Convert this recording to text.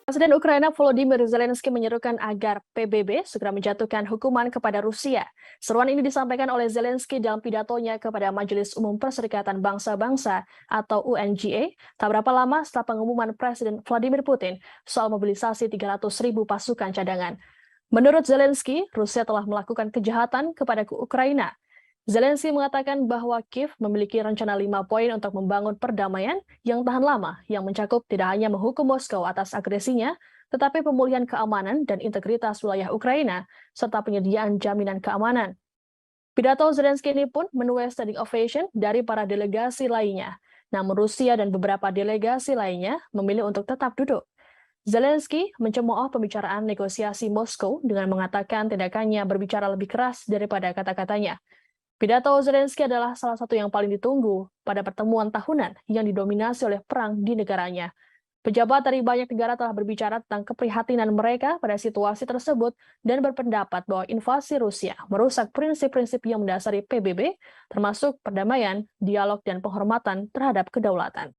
Presiden Ukraina Volodymyr Zelensky menyerukan agar PBB segera menjatuhkan hukuman kepada Rusia. Seruan ini disampaikan oleh Zelensky dalam pidatonya kepada Majelis Umum Perserikatan Bangsa-Bangsa atau UNGA tak berapa lama setelah pengumuman Presiden Vladimir Putin soal mobilisasi 300.000 pasukan cadangan. Menurut Zelensky, Rusia telah melakukan kejahatan kepada Ukraina. Zelensky mengatakan bahwa Kiev memiliki rencana 5 poin untuk membangun perdamaian yang tahan lama, yang mencakup tidak hanya menghukum Moskow atas agresinya, tetapi pemulihan keamanan dan integritas wilayah Ukraina, serta penyediaan jaminan keamanan. Pidato Zelensky ini pun menuai standing ovation dari para delegasi lainnya. Namun Rusia dan beberapa delegasi lainnya memilih untuk tetap duduk. Zelensky mencemooh pembicaraan negosiasi Moskow dengan mengatakan tindakannya berbicara lebih keras daripada kata-katanya. Pidato Zelensky adalah salah satu yang paling ditunggu pada pertemuan tahunan yang didominasi oleh perang di negaranya. Pejabat dari banyak negara telah berbicara tentang keprihatinan mereka pada situasi tersebut dan berpendapat bahwa invasi Rusia merusak prinsip-prinsip yang mendasari PBB, termasuk perdamaian, dialog, dan penghormatan terhadap kedaulatan.